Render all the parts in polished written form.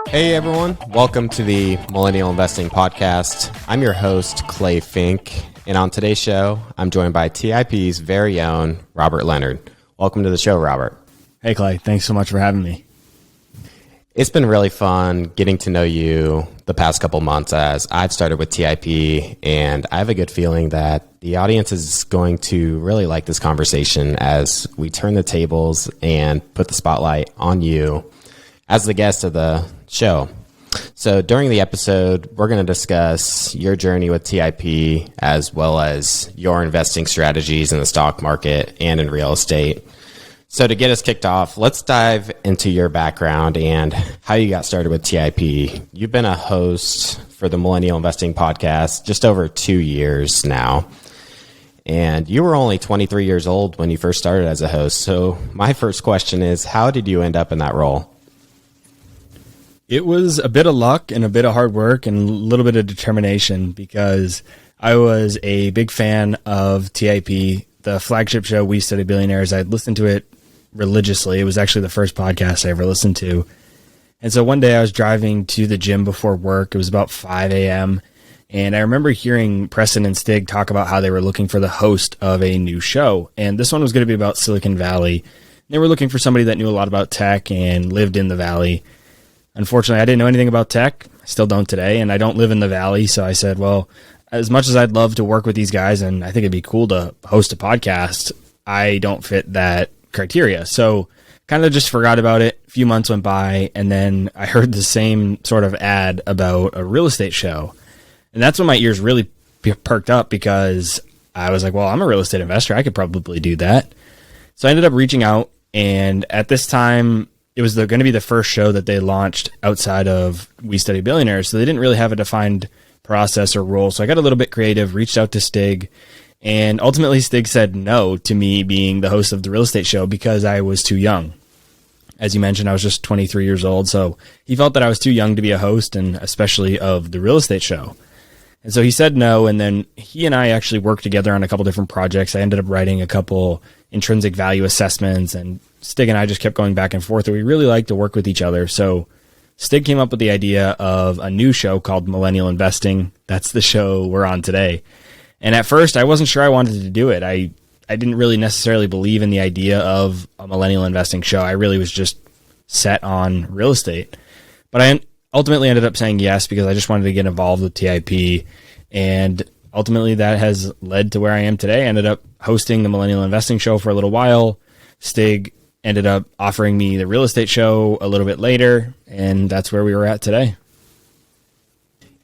Hey everyone, welcome to the Millennial Investing Podcast. I'm your host, Clay Finck, and on today's show, I'm joined by TIP's very own Robert Leonard. Welcome to the show, Robert. Hey Clay, thanks so much for having me. It's been really fun getting to know you the past couple months as I've started with TIP, and I have a good feeling that the audience is going to really like this conversation as we turn the tables and put the spotlight on you as the guest of the show. So during the episode, we're going to discuss your journey with TIP as well as your investing strategies in the stock market and in real estate. So to get us kicked off, let's dive into your background and how you got started with TIP. You've been a host for the Millennial Investing Podcast just over 2 years now. And you were only 23 years old when you first started as a host. So my first question is, how did you end up in that role? It was a bit of luck and a bit of hard work and a little bit of determination because I was a big fan of TIP, the flagship show, We Study Billionaires. I'd listened to it religiously. It was actually the first podcast I ever listened to. And so one day I was driving to the gym before work. It was about 5 a.m. And I remember hearing Preston and Stig talk about how they were looking for the host of a new show. And this one was going to be about Silicon Valley. They were looking for somebody that knew a lot about tech and lived in the Valley. Unfortunately, I didn't know anything about tech. I still don't today, and I don't live in the Valley. So I said, well, as much as I'd love to work with these guys, and I think it'd be cool to host a podcast, I don't fit that criteria. So kind of just forgot about it. A few months went by, and then I heard the same sort of ad about a real estate show. And that's when my ears really perked up because I was like, well, I'm a real estate investor. I could probably do that. So I ended up reaching out, and at this time, it was going to be the first show that they launched outside of We Study Billionaires. So they didn't really have a defined process or role. So I got a little bit creative, reached out to Stig, and ultimately Stig said no to me being the host of the real estate show because I was too young. As you mentioned, I was just 23 years old. So he felt that I was too young to be a host, and especially of the real estate show. And so he said no. And then he and I actually worked together on a couple different projects. I ended up writing a couple intrinsic value assessments, and Stig and I just kept going back and forth, and we really like to work with each other. So Stig came up with the idea of a new show called Millennial Investing. That's the show we're on today. And at first, I wasn't sure I wanted to do it. I didn't really necessarily believe in the idea of a millennial investing show. I really was just set on real estate. But I ultimately ended up saying yes because I just wanted to get involved with TIP. And ultimately, that has led to where I am today. I ended up hosting the Millennial Investing Show for a little while. Stig ended up offering me the real estate show a little bit later, and that's where we were at today.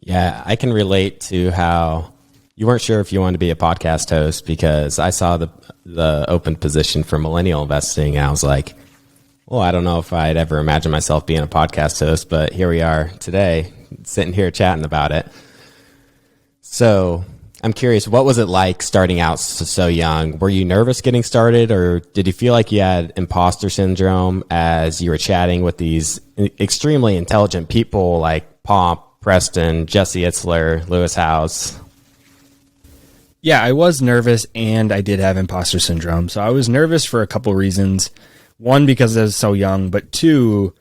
Yeah, I can relate to how you weren't sure if you wanted to be a podcast host because I saw the open position for millennial investing, and I was like, well, I don't know if I'd ever imagine myself being a podcast host, but here we are today, sitting here chatting about it. So I'm curious, what was it like starting out so young? Were you nervous getting started, or did you feel like you had imposter syndrome as you were chatting with these extremely intelligent people like Pomp, Preston, Jesse Itzler, Lewis House? Yeah, I was nervous, and I did have imposter syndrome. So I was nervous for a couple reasons. One, because I was so young, but two,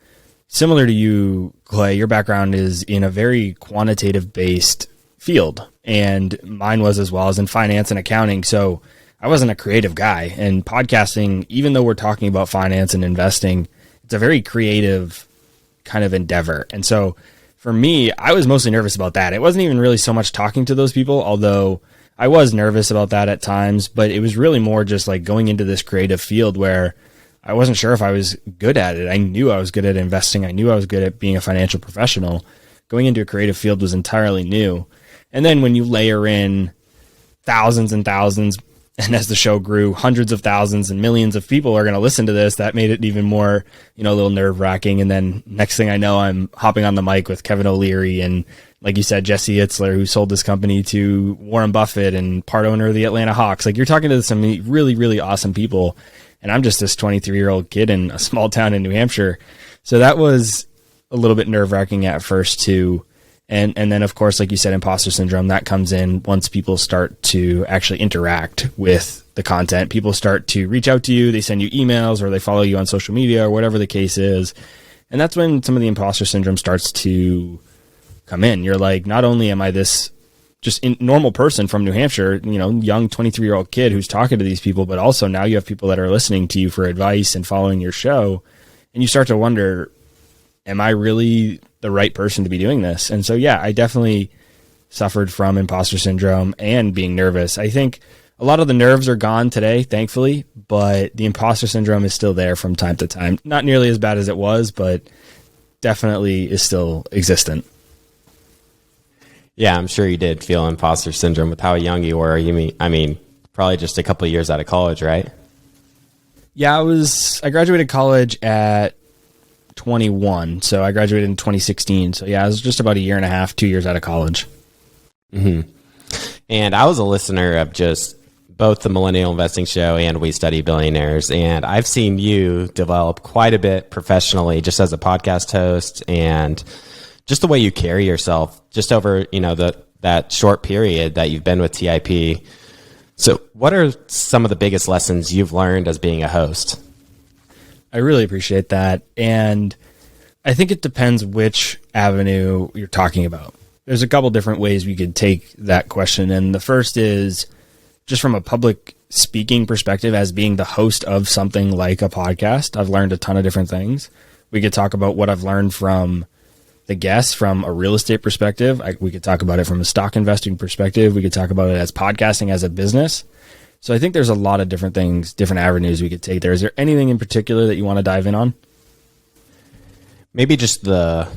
similar to you, Clay, your background is in a very quantitative-based field, and mine was as well, as in finance and accounting. So I wasn't a creative guy, and podcasting, even though we're talking about finance and investing, it's a very creative kind of endeavor. And so for me, I was mostly nervous about that. It wasn't even really so much talking to those people, although I was nervous about that at times, but it was really more just like going into this creative field where I wasn't sure if I was good at it. I knew I was good at investing. I knew I was good at being a financial professional. Going into a creative field was entirely new. And then when you layer in thousands and thousands, and as the show grew, hundreds of thousands and millions of people are going to listen to this, that made it even more, a little nerve wracking. And then next thing I know, I'm hopping on the mic with Kevin O'Leary and, like you said, Jesse Itzler, who sold this company to Warren Buffett and part owner of the Atlanta Hawks. Like, you're talking to some really, really awesome people. And I'm just this 23-year-old kid in a small town in New Hampshire. So that was a little bit nerve-wracking at first too. And then, of course, like you said, imposter syndrome, that comes in once people start to actually interact with the content. People start to reach out to you. They send you emails or they follow you on social media or whatever the case is. And that's when some of the imposter syndrome starts to come in. You're like, not only am I this just normal person from New Hampshire, young 23-year-old kid who's talking to these people, but also now you have people that are listening to you for advice and following your show. And you start to wonder, am I really the right person to be doing this? And so, yeah, I definitely suffered from imposter syndrome and being nervous. I think a lot of the nerves are gone today, thankfully, but the imposter syndrome is still there from time to time. Not nearly as bad as it was, but definitely is still existent. Yeah, I'm sure you did feel imposter syndrome with how young you were. I mean, probably just a couple of years out of college, right? Yeah, I graduated college at 21. So I graduated in 2016. So yeah, I was just about a year and a half, 2 years out of college. Mm-hmm. And I was a listener of just both the Millennial Investing Show and We Study Billionaires. And I've seen you develop quite a bit professionally just as a podcast host and just the way you carry yourself just over, that short period that you've been with TIP. So what are some of the biggest lessons you've learned as being a host? I really appreciate that. And I think it depends which avenue you're talking about. There's a couple different ways we could take that question. And the first is just from a public speaking perspective, as being the host of something like a podcast. I've learned a ton of different things. We could talk about what I've learned from the guests from a real estate perspective. We could talk about it from a stock investing perspective. We could talk about it as podcasting as a business. So I think there's a lot of different things, different avenues we could take there. Is there anything in particular that you want to dive in on? Maybe just the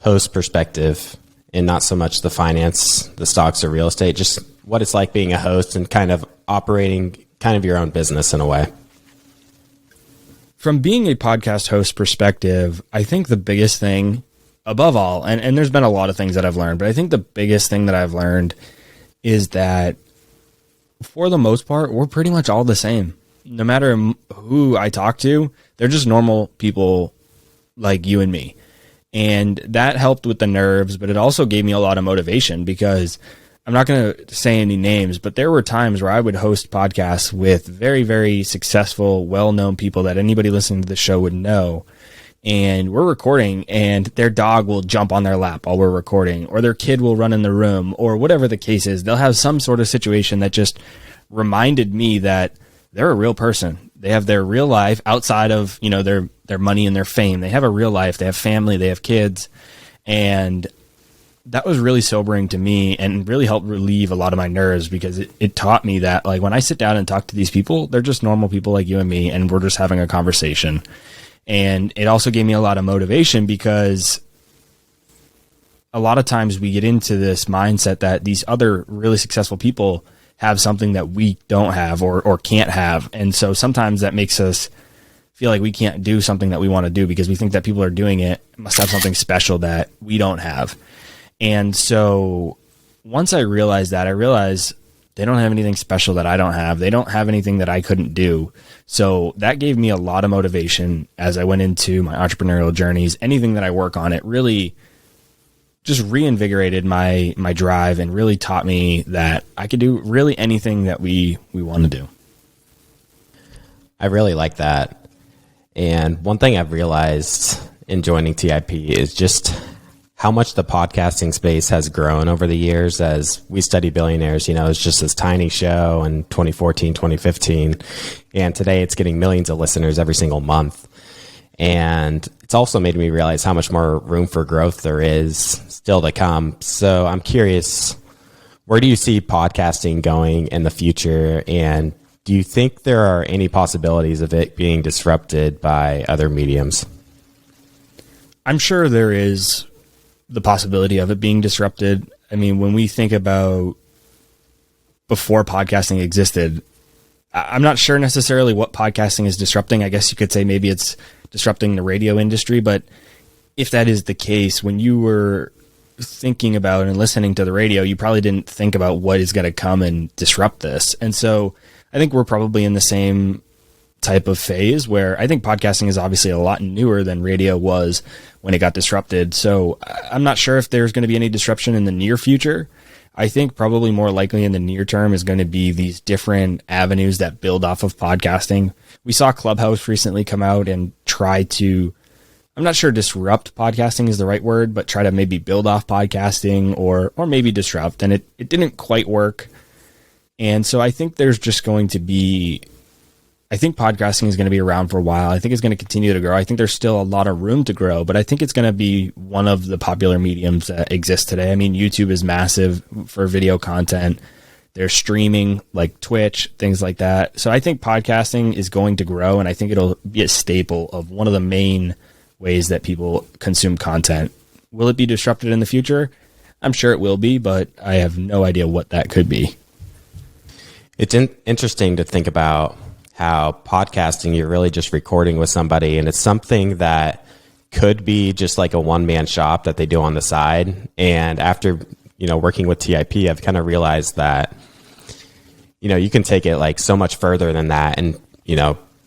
host perspective and not so much the finance, the stocks or real estate, just what it's like being a host and kind of operating kind of your own business in a way. From being a podcast host perspective, I think the biggest thing above all, and there's been a lot of things that I've learned, but I think the biggest thing that I've learned is that for the most part, we're pretty much all the same. No matter who I talk to, they're just normal people like you and me. And that helped with the nerves, but it also gave me a lot of motivation because I'm not going to say any names, but there were times where I would host podcasts with very, very successful, well-known people that anybody listening to the show would know. And we're recording and their dog will jump on their lap while we're recording, or their kid will run in the room, or whatever the case is. They'll have some sort of situation that just reminded me that they're a real person. They have their real life outside of, their money and their fame. They have a real life. They have family. They have kids. And that was really sobering to me and really helped relieve a lot of my nerves because it taught me that, like, when I sit down and talk to these people, they're just normal people like you and me, and we're just having a conversation. And it also gave me a lot of motivation because a lot of times we get into this mindset that these other really successful people have something that we don't have or can't have. And so sometimes that makes us feel like we can't do something that we want to do because we think that people are doing it must have something special that we don't have. And so once I realized that, I realized they don't have anything special that I don't have. They don't have anything that I couldn't do. So that gave me a lot of motivation as I went into my entrepreneurial journeys. Anything that I work on, it really just reinvigorated my drive and really taught me that I could do really anything that we want to do. I really like that. And one thing I've realized in joining TIP is just how much the podcasting space has grown over the years. As We Study Billionaires, it's just this tiny show in 2014, 2015. And today it's getting millions of listeners every single month. And it's also made me realize how much more room for growth there is still to come. So I'm curious, where do you see podcasting going in the future? And do you think there are any possibilities of it being disrupted by other mediums? I'm sure there is the possibility of it being disrupted. I mean, when we think about before podcasting existed, I'm not sure necessarily what podcasting is disrupting. I guess you could say maybe it's disrupting the radio industry, but if that is the case, when you were thinking about and listening to the radio, you probably didn't think about what is going to come and disrupt this. And so I think we're probably in the same type of phase where I think podcasting is obviously a lot newer than radio was when it got disrupted. So I'm not sure if there's going to be any disruption in the near future. I think probably more likely in the near term is going to be these different avenues that build off of podcasting. We saw Clubhouse recently come out and try to I'm not sure disrupt podcasting is the right word, but try to maybe build off podcasting or maybe disrupt. And it didn't quite work. And so I think there's just going to be, I think podcasting is going to be around for a while. I think it's going to continue to grow. I think there's still a lot of room to grow, but I think it's going to be one of the popular mediums that exist today. I mean, YouTube is massive for video content. There's streaming like Twitch, things like that. So I think podcasting is going to grow, and I think it'll be a staple of one of the main ways that people consume content. Will it be disrupted in the future? I'm sure it will be, but I have no idea what that could be. It's interesting to think about how podcasting, you're really just recording with somebody, and it's something that could be just like a one-man shop that they do on the side. And after, working with TIP, I've kind of realized that, you can take it like so much further than that. And,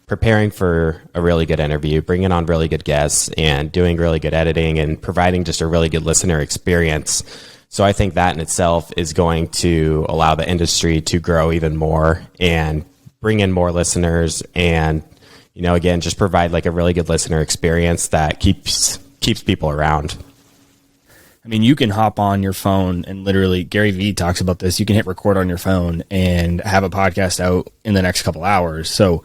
preparing for a really good interview, bringing on really good guests, and doing really good editing and providing just a really good listener experience. So I think that in itself is going to allow the industry to grow even more and bring in more listeners and, again, just provide like a really good listener experience that keeps people around. I mean, you can hop on your phone and literally, Gary Vee talks about this. You can hit record on your phone and have a podcast out in the next couple hours. So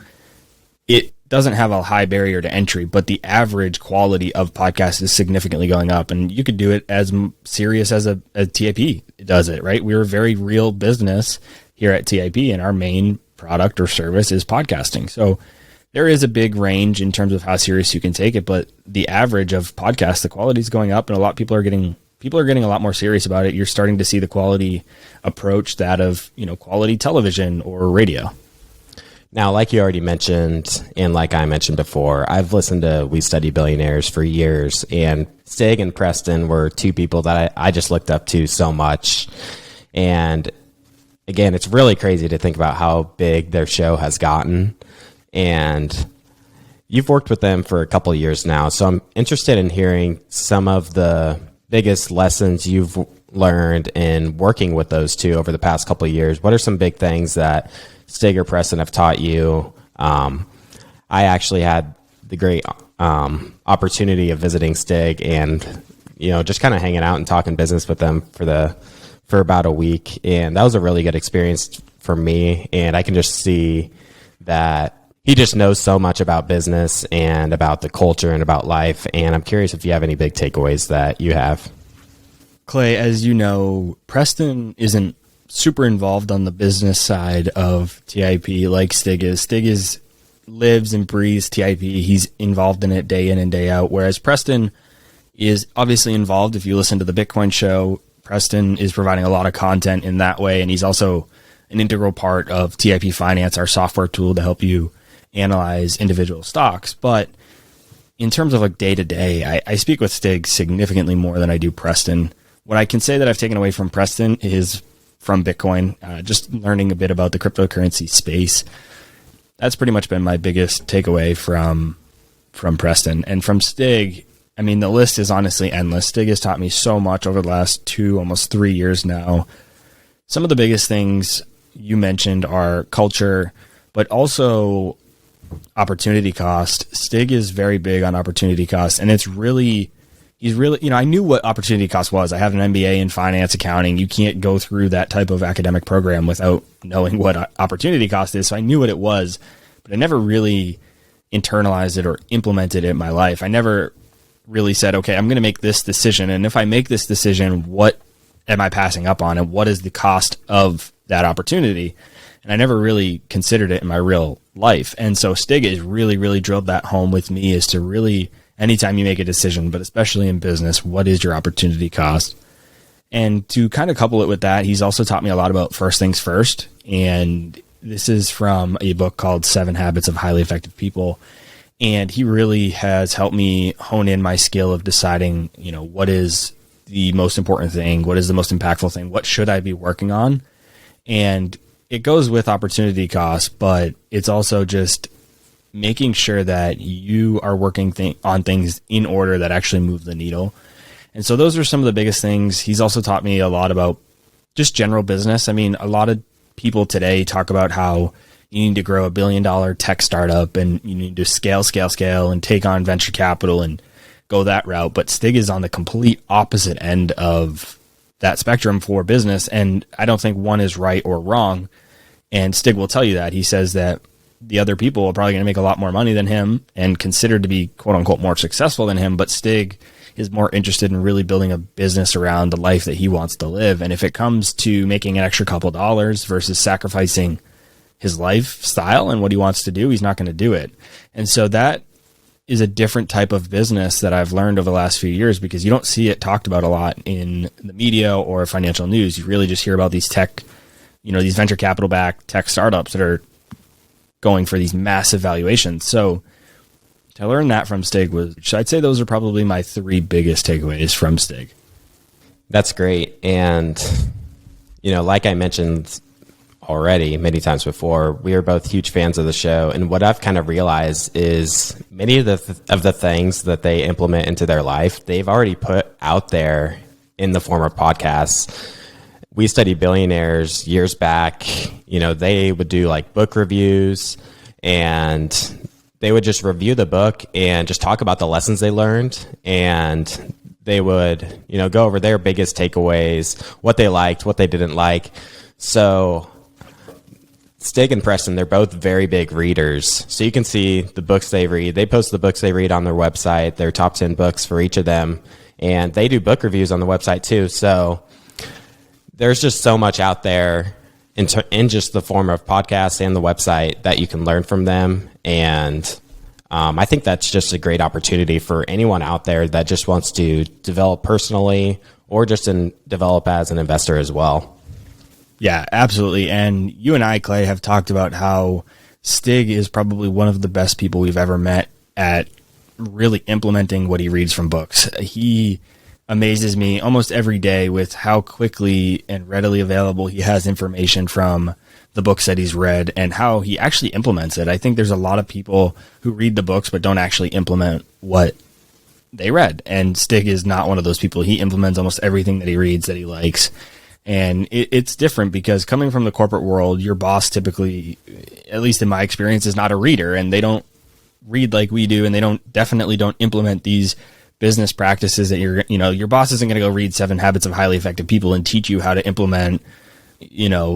it doesn't have a high barrier to entry, but the average quality of podcasts is significantly going up. And you could do it as serious as a TIP does it, right? We're a very real business here at TIP, and our main product or service is podcasting. So there is a big range in terms of how serious you can take it, but the average of podcasts, the quality is going up, and a lot of people are getting a lot more serious about it. You're starting to see the quality approach that of, quality television or radio. Now, like you already mentioned, and like I mentioned before, I've listened to We Study Billionaires for years, and Stig and Preston were two people that I just looked up to so much. And again, it's really crazy to think about how big their show has gotten. And you've worked with them for a couple of years now, so I'm interested in hearing some of the biggest lessons you've learned in working with those two over the past couple of years. What are some big things that Stig or Preston have taught you? I actually had the great opportunity of visiting Stig and, just kind of hanging out and talking business with them for about a week. And that was a really good experience for me. And I can just see that he just knows so much about business and about the culture and about life. And I'm curious if you have any big takeaways that you have. Clay, as you know, Preston isn't super involved on the business side of TIP like Stig is. Stig lives and breathes TIP. He's involved in it day in and day out, whereas Preston is obviously involved. If you listen to the Bitcoin show, Preston is providing a lot of content in that way, and he's also an integral part of TIP Finance, our software tool to help you analyze individual stocks. But in terms of like day to day, I speak with Stig significantly more than I do Preston. What I can say that I've taken away from Preston is from Bitcoin, just learning a bit about the cryptocurrency space. That's pretty much been my biggest takeaway from Preston. And from Stig, I mean, the list is honestly endless. Stig has taught me so much over the last 2, almost 3 years now. Some of the biggest things you mentioned are culture, but also opportunity cost. Stig is very big on opportunity cost, and he's really, I knew what opportunity cost was. I have an MBA in finance accounting. You can't go through that type of academic program without knowing what opportunity cost is. So I knew what it was, but I never really internalized it or implemented it in my life. I never really said, okay, I'm going to make this decision. And if I make this decision, what am I passing up on? And what is the cost of that opportunity? And I never really considered it in my real life. And so Stig has really, really drilled that home with me, is to really, anytime you make a decision, but especially in business, what is your opportunity cost? And to kind of couple it with that, he's also taught me a lot about first things first. And this is from a book called 7 Habits of Highly Effective People. And he really has helped me hone in my skill of deciding, what is the most important thing? What is the most impactful thing? What should I be working on? And it goes with opportunity cost, but it's also just making sure that you are working on things in order that actually move the needle. And so those are some of the biggest things. He's also taught me a lot about just general business. I mean, a lot of people today talk about how you need to grow $1 billion tech startup and you need to scale and take on venture capital. And go that route. But Stig is on the complete opposite end of that spectrum for business. And I don't think one is right or wrong. And Stig will tell you that. He says that the other people are probably going to make a lot more money than him and considered to be quote unquote more successful than him. But Stig is more interested in really building a business around the life that he wants to live. And if it comes to making an extra couple dollars versus sacrificing his lifestyle and what he wants to do, he's not going to do it. And so that is a different type of business that I've learned over the last few years, because you don't see it talked about a lot in the media or financial news. You really just hear about these tech, these venture capital backed tech startups that are going for these massive valuations. So to learn that from Stig I'd say those are probably my three biggest takeaways from Stig. That's great. And, like I mentioned already many times before, we are both huge fans of the show. And what I've kind of realized is many of the things that they implement into their life, they've already put out there in the form of podcasts. We studied billionaires years back. They would do like book reviews, and they would just review the book and just talk about the lessons they learned. And they would, go over their biggest takeaways, what they liked, what they didn't like. So Stig and Preston, they're both very big readers. So you can see the books they read. They post the books they read on their website, their top 10 books for each of them. And they do book reviews on the website too. So there's just so much out there in just the form of podcasts and the website that you can learn from them. And I think that's just a great opportunity for anyone out there that just wants to develop personally or just develop as an investor as well. Yeah, absolutely. And you and I, Clay, have talked about how Stig is probably one of the best people we've ever met at really implementing what he reads from books. He amazes me almost every day with how quickly and readily available he has information from the books that he's read and how he actually implements it. I think there's a lot of people who read the books but don't actually implement what they read. And Stig is not one of those people. He implements almost everything that he reads that he likes. And it's different because coming from the corporate world, your boss typically, at least in my experience, is not a reader, and they don't read like we do, and they definitely don't implement these business practices that your boss isn't going to go read 7 Habits of Highly Effective People and teach you how to implement,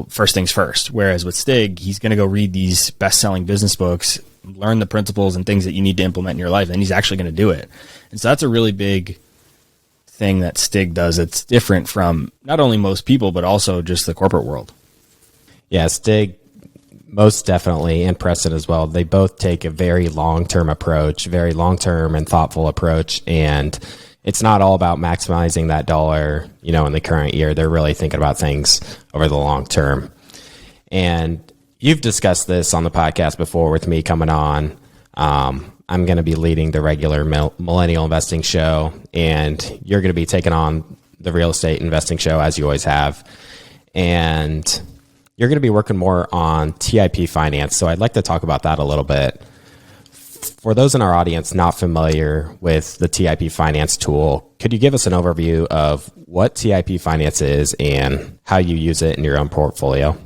first things first. Whereas with Stig, he's going to go read these best-selling business books, learn the principles and things that you need to implement in your life, and he's actually going to do it. And so that's a really big thing that Stig does. It's different from not only most people, but also just the corporate world. Yeah, Stig, most definitely, and Preston as well. They both take a very long-term approach, very long-term and thoughtful approach. And it's not all about maximizing that dollar, in the current year. They're really thinking about things over the long term. And you've discussed this on the podcast before with me coming on. I'm going to be leading the regular millennial investing show, and you're going to be taking on the real estate investing show as you always have. And you're going to be working more on TIP finance. So I'd like to talk about that a little bit. For those in our audience not familiar with the TIP finance tool, could you give us an overview of what TIP finance is and how you use it in your own portfolio?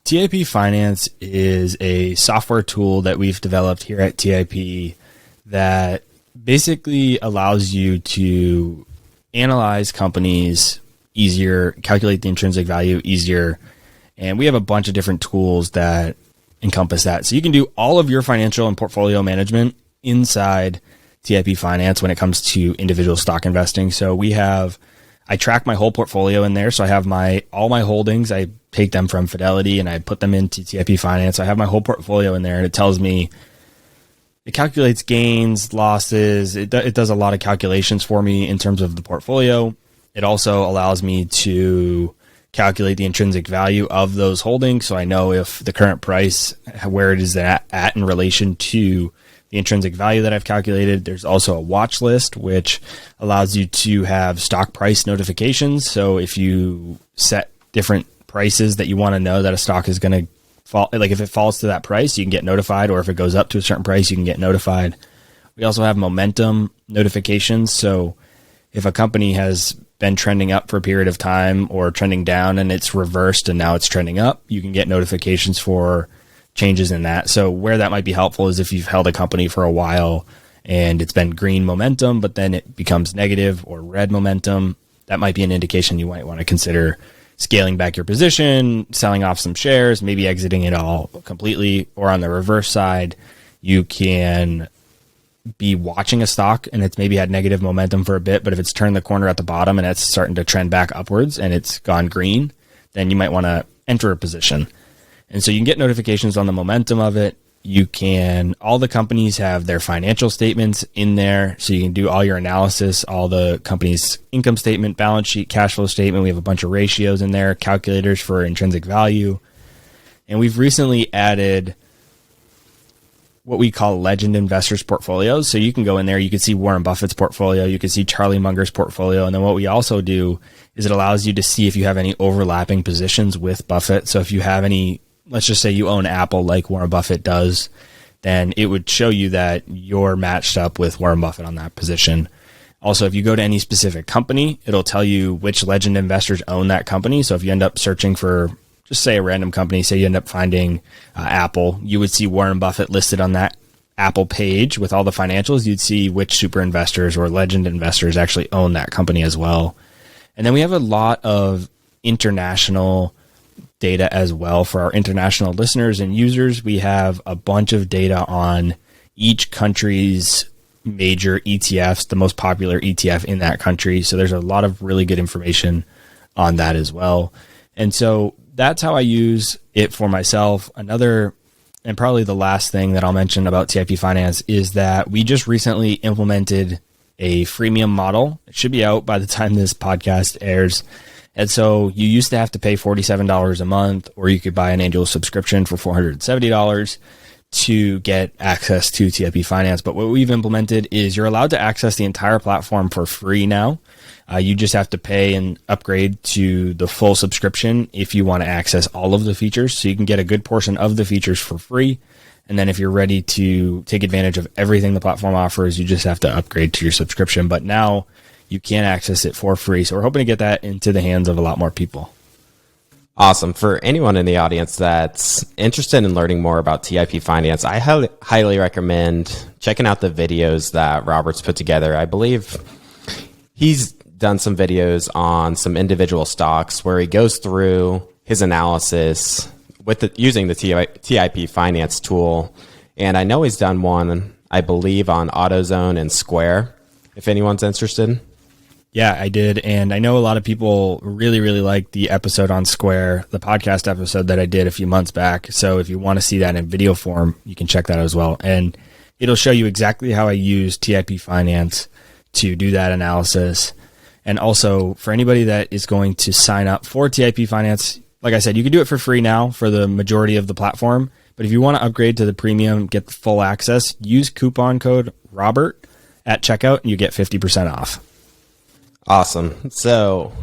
TIP Finance is a software tool that we've developed here at TIP that basically allows you to analyze companies easier, calculate the intrinsic value easier. And we have a bunch of different tools that encompass that. So you can do all of your financial and portfolio management inside TIP Finance when it comes to individual stock investing. So I track my whole portfolio in there. So I have all my holdings. I take them from Fidelity and I put them into TIP Finance. I have my whole portfolio in there, and it tells me, it calculates gains, losses. It does a lot of calculations for me in terms of the portfolio. It also allows me to calculate the intrinsic value of those holdings. So I know if the current price, where it is at in relation to the intrinsic value that I've calculated. There's also a watch list, which allows you to have stock price notifications. So if you set different prices that you want to know that a stock is going to fall, like if it falls to that price, you can get notified, or if it goes up to a certain price, you can get notified. We also have momentum notifications. So if a company has been trending up for a period of time or trending down and it's reversed and now it's trending up, you can get notifications for changes in that. So where that might be helpful is if you've held a company for a while and it's been green momentum, but then it becomes negative or red momentum, that might be an indication you might want to consider scaling back your position, selling off some shares, maybe exiting it all completely. Or on the reverse side, you can be watching a stock and it's maybe had negative momentum for a bit, but if it's turned the corner at the bottom and it's starting to trend back upwards and it's gone green, then you might want to enter a position. And so you can get notifications on the momentum of it. All the companies have their financial statements in there, so you can do all your analysis, all the company's income statement, balance sheet, cash flow statement. We have a bunch of ratios in there, calculators for intrinsic value. And we've recently added what we call legend investors portfolios. So you can go in there, you can see Warren Buffett's portfolio, you can see Charlie Munger's portfolio. And then what we also do is it allows you to see if you have any overlapping positions with Buffett. So if you have any, let's just say you own Apple like Warren Buffett does, then it would show you that you're matched up with Warren Buffett on that position. Also, if you go to any specific company, it'll tell you which legend investors own that company. So if you end up searching for, just say a random company, say you end up finding Apple, you would see Warren Buffett listed on that Apple page with all the financials. You'd see which super investors or legend investors actually own that company as well. And then we have a lot of international data as well for our international listeners and users. We have a bunch of data on each country's major ETFs, the most popular ETF in that country. So there's a lot of really good information on that as well. And so that's how I use it for myself. Another, and probably the last thing that I'll mention about TIP Finance is that we just recently implemented a freemium model. It should be out by the time this podcast airs. And so you used to have to pay $47 a month, or you could buy an annual subscription for $470 to get access to TIP Finance. But what we've implemented is you're allowed to access the entire platform for free now. You just have to pay and upgrade to the full subscription if you want to access all of the features. So you can get a good portion of the features for free. And then if you're ready to take advantage of everything the platform offers, you just have to upgrade to your subscription. But now you can access it for free. So we're hoping to get that into the hands of a lot more people. Awesome. For anyone in the audience that's interested in learning more about TIP Finance, I highly recommend checking out the videos that Robert's put together. I believe he's done some videos on some individual stocks where he goes through his analysis with using the TIP Finance tool. And I know he's done one, I believe, on AutoZone and Square, if anyone's interested. Yeah, I did. And I know a lot of people really, really like the episode on Square, the podcast episode that I did a few months back. So if you want to see that in video form, you can check that as well. And it'll show you exactly how I use TIP Finance to do that analysis. And also for anybody that is going to sign up for TIP Finance, like I said, you can do it for free now for the majority of the platform. But if you want to upgrade to the premium, get the full access, use coupon code Robert at checkout and you get 50% off. Awesome. So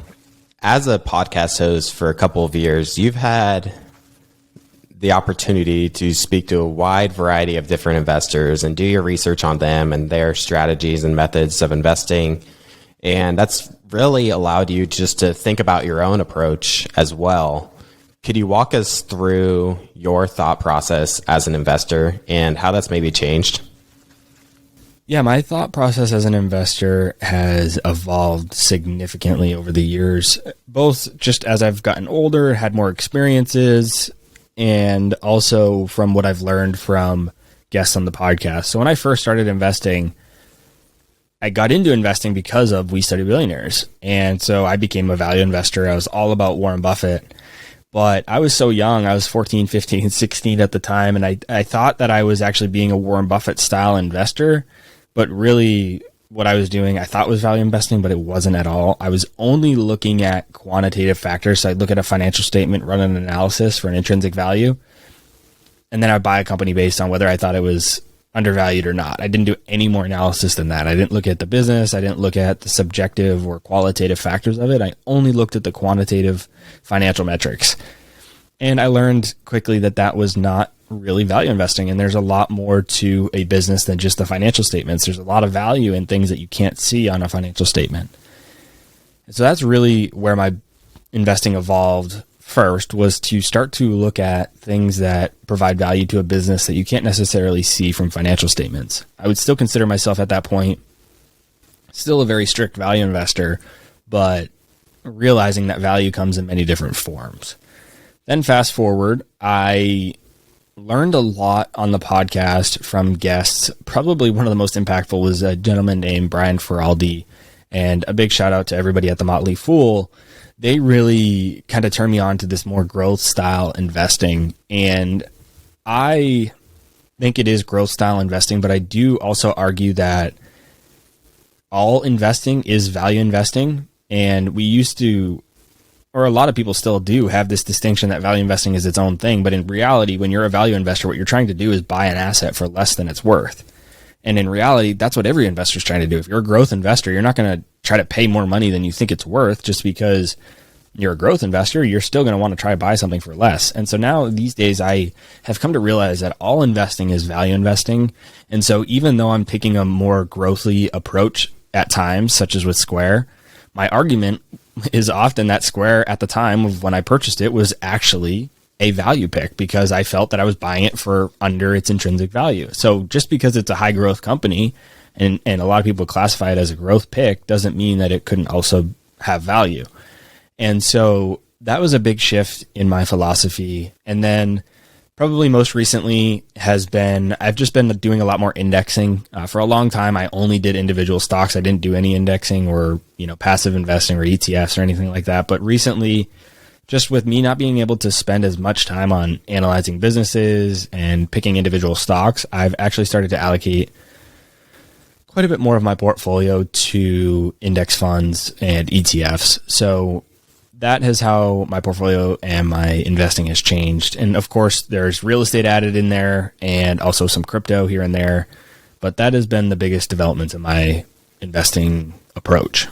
as a podcast host for a couple of years, you've had the opportunity to speak to a wide variety of different investors and do your research on them and their strategies and methods of investing. And that's really allowed you just to think about your own approach as well. Could you walk us through your thought process as an investor and how that's maybe changed? Yeah, my thought process as an investor has evolved significantly over the years, both just as I've gotten older, had more experiences, and also from what I've learned from guests on the podcast. So when I first started investing, I got into investing because of We Study Billionaires. And so I became a value investor. I was all about Warren Buffett. But I was so young. I was 14, 15, 16 at the time. And I thought that I was actually being a Warren Buffett style investor. But really what I was doing, I thought was value investing, but it wasn't at all. I was only looking at quantitative factors. So I'd look at a financial statement, run an analysis for an intrinsic value. And then I'd buy a company based on whether I thought it was undervalued or not. I didn't do any more analysis than that. I didn't look at the business. I didn't look at the subjective or qualitative factors of it. I only looked at the quantitative financial metrics. And I learned quickly that that was not really value investing. And there's a lot more to a business than just the financial statements. There's a lot of value in things that you can't see on a financial statement. And so that's really where my investing evolved first was to start to look at things that provide value to a business that you can't necessarily see from financial statements. I would still consider myself at that point still a very strict value investor, but realizing that value comes in many different forms. Then fast forward, I learned a lot on the podcast from guests. Probably one of the most impactful was a gentleman named Brian Feraldi, and a big shout out to everybody at the Motley Fool. They really kind of turned me on to this more growth style investing. And I think it is growth style investing, but I do also argue that all investing is value investing. And we used to, or a lot of people still do, have this distinction that value investing is its own thing. But in reality, when you're a value investor, what you're trying to do is buy an asset for less than it's worth. And in reality, that's what every investor is trying to do. If you're a growth investor, you're not going to try to pay more money than you think it's worth just because you're a growth investor. You're still going to want to try to buy something for less. And so now these days, I have come to realize that all investing is value investing. And so even though I'm taking a more growthy approach at times, such as with Square, my argument is often that Square at the time of when I purchased it was actually a value pick because I felt that I was buying it for under its intrinsic value. So just because it's a high growth company and a lot of people classify it as a growth pick doesn't mean that it couldn't also have value. And so that was a big shift in my philosophy. And then probably most recently I've just been doing a lot more indexing. For a long time, I only did individual stocks. I didn't do any indexing or, passive investing or ETFs or anything like that. But recently, just with me not being able to spend as much time on analyzing businesses and picking individual stocks, I've actually started to allocate quite a bit more of my portfolio to index funds and ETFs. So that is how my portfolio and my investing has changed. And of course, there's real estate added in there and also some crypto here and there. But that has been the biggest development in my investing approach.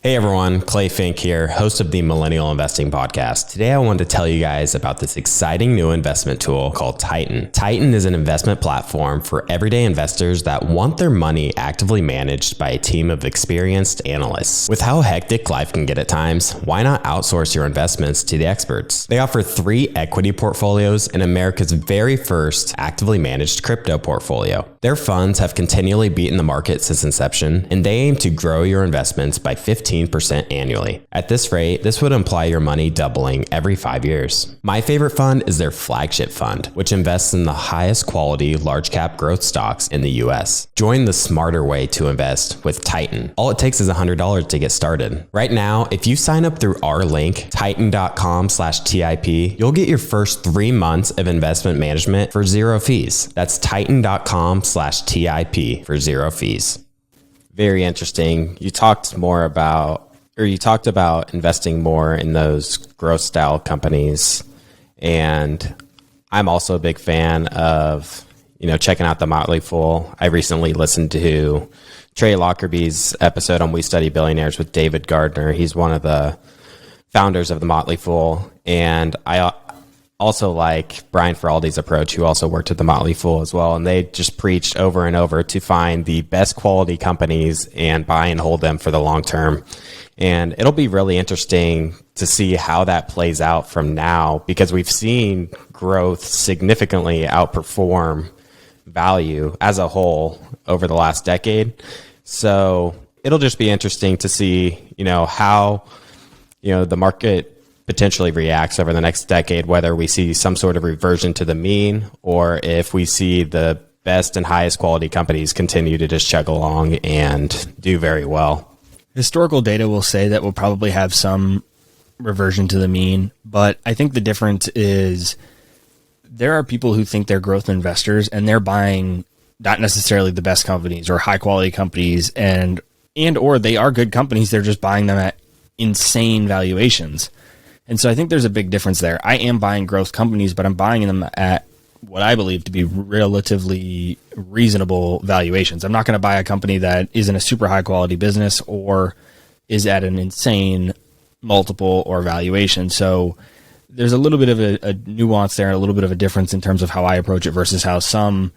Hey everyone, Clay Finck here, host of the Millennial Investing Podcast. Today I wanted to tell you guys about this exciting new investment tool called Titan. Titan is an investment platform for everyday investors that want their money actively managed by a team of experienced analysts. With how hectic life can get at times, why not outsource your investments to the experts? They offer 3 equity portfolios and America's very first actively managed crypto portfolio. Their funds have continually beaten the market since inception, and they aim to grow your investments by 15% annually. At this rate, this would imply your money doubling every 5 years. My favorite fund is their flagship fund, which invests in the highest quality large cap growth stocks in the US. Join the smarter way to invest with Titan. All it takes is $100 to get started. Right now, if you sign up through our link, titan.com/TIP, you'll get your first 3 months of investment management for 0 fees. That's titan.com/TIP for 0 fees. Very interesting. You talked about investing more in those growth style companies. And I'm also a big fan of, checking out the Motley Fool. I recently listened to Trey Lockerbie's episode on We Study Billionaires with David Gardner. He's one of the founders of the Motley Fool. And I also like Brian Feraldi's approach, who also worked at the Motley Fool as well. And they just preached over and over to find the best quality companies and buy and hold them for the long term. And it'll be really interesting to see how that plays out from now, because we've seen growth significantly outperform value as a whole over the last decade. So it'll just be interesting to see, how, the market potentially reacts over the next decade, whether we see some sort of reversion to the mean or if we see the best and highest quality companies continue to just chug along and do very well. Historical data will say that we'll probably have some reversion to the mean, but I think the difference is there are people who think they're growth investors and they're buying not necessarily the best companies or high quality companies and or they are good companies. They're just buying them at insane valuations. And so I think there's a big difference there. I am buying growth companies, but I'm buying them at what I believe to be relatively reasonable valuations. I'm not going to buy a company that isn't a super high quality business or is at an insane multiple or valuation. So there's a little bit of a nuance there and a little bit of a difference in terms of how I approach it versus how some,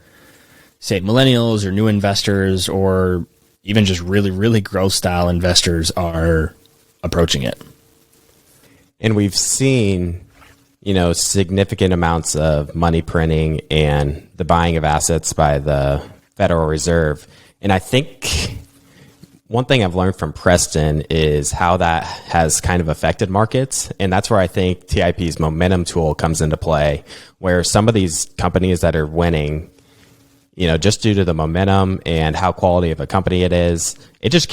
say, millennials or new investors or even just really, really growth style investors are approaching it. And we've seen, significant amounts of money printing and the buying of assets by the Federal Reserve. And I think one thing I've learned from Preston is how that has kind of affected markets. And that's where I think TIP's momentum tool comes into play, where some of these companies that are winning, just due to the momentum and how quality of a company it is, it just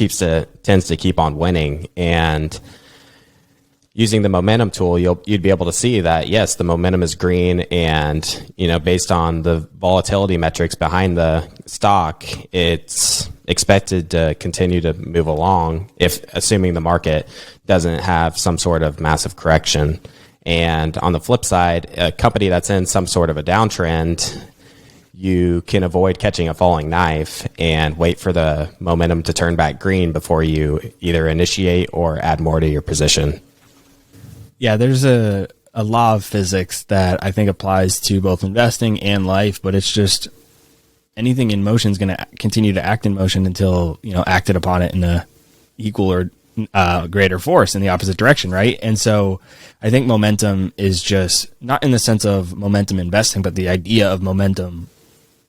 tends to keep on winning. And using the momentum tool, you'd be able to see that, yes, the momentum is green, and based on the volatility metrics behind the stock, it's expected to continue to move along, if assuming the market doesn't have some sort of massive correction. And on the flip side, a company that's in some sort of a downtrend, you can avoid catching a falling knife and wait for the momentum to turn back green before you either initiate or add more to your position. Yeah, there's a law of physics that I think applies to both investing and life, but it's just anything in motion is going to continue to act in motion until, acted upon it in a equal or greater force in the opposite direction, right? And so I think momentum is just not in the sense of momentum investing, but the idea of momentum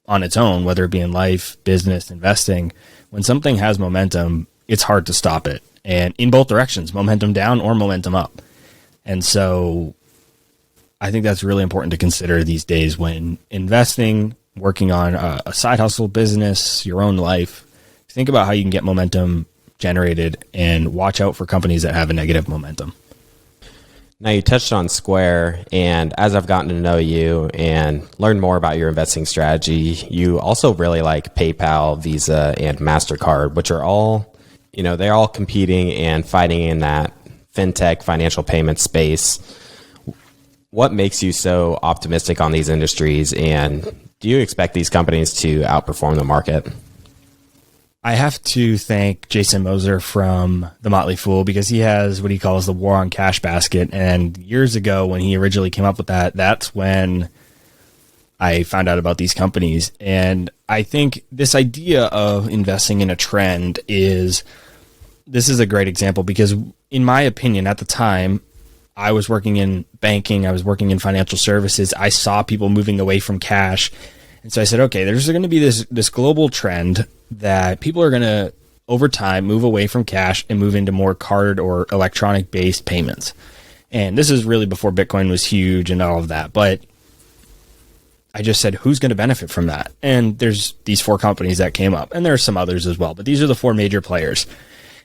on its own, whether it be in life, business, investing. When something has momentum, it's hard to stop it. And in both directions, momentum down or momentum up. And so I think that's really important to consider these days when investing, working on a side hustle business, your own life. Think about how you can get momentum generated and watch out for companies that have a negative momentum. Now, you touched on Square, and as I've gotten to know you and learned more about your investing strategy, you also really like PayPal, Visa, and MasterCard, which are all, they're all competing and fighting in that FinTech financial payment space. What makes you so optimistic on these industries, and do you expect these companies to outperform the market? I have to thank Jason Moser from The Motley Fool, because he has what he calls the war on cash basket. And years ago, when he originally came up with that, that's when I found out about these companies. And I think this idea of investing in a trend this is a great example, because in my opinion, at the time, I was working in banking, I was working in financial services. I saw people moving away from cash. And so I said, okay, there's going to be this global trend that people are going to, over time, move away from cash and move into more card or electronic based payments. And this is really before Bitcoin was huge and all of that. But I just said, who's going to benefit from that? And there's these 4 companies that came up, and there are some others as well, but these are the 4 major players.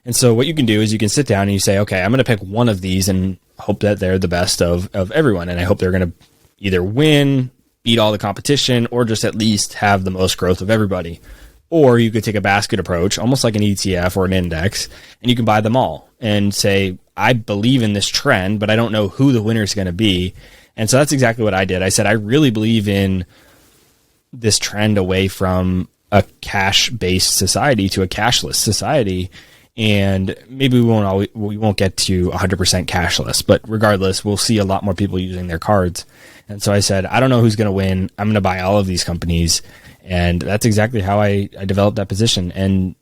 And so what you can do is you can sit down and you say, okay, I'm going to pick one of these and hope that they're the best of everyone. And I hope they're going to either win, beat all the competition, or just at least have the most growth of everybody. Or you could take a basket approach, almost like an ETF or an index, and you can buy them all and say, I believe in this trend, but I don't know who the winner is going to be. And so that's exactly what I did. I said, I really believe in this trend away from a cash-based society to a cashless society. And maybe we won't get to 100% cashless, but regardless, we'll see a lot more people using their cards. And so I said, I don't know who's going to win. I'm going to buy all of these companies. And that's exactly how I developed that position. And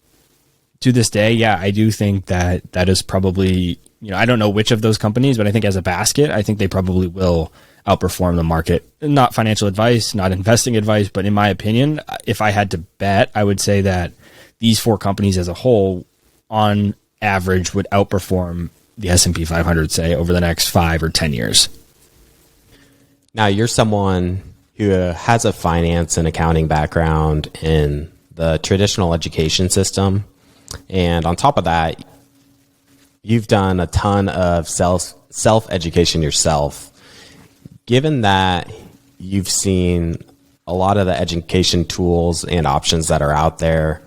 to this day, yeah, I do think that is probably, I don't know which of those companies, but I think as a basket, I think they probably will outperform the market. Not financial advice, not investing advice, but in my opinion, if I had to bet, I would say that these 4 companies as a whole, on average, would outperform the S&P 500, say, over the next 5 or 10 years. Now, you're someone who has a finance and accounting background in the traditional education system. And on top of that, you've done a ton of self-education yourself. Given that you've seen a lot of the education tools and options that are out there,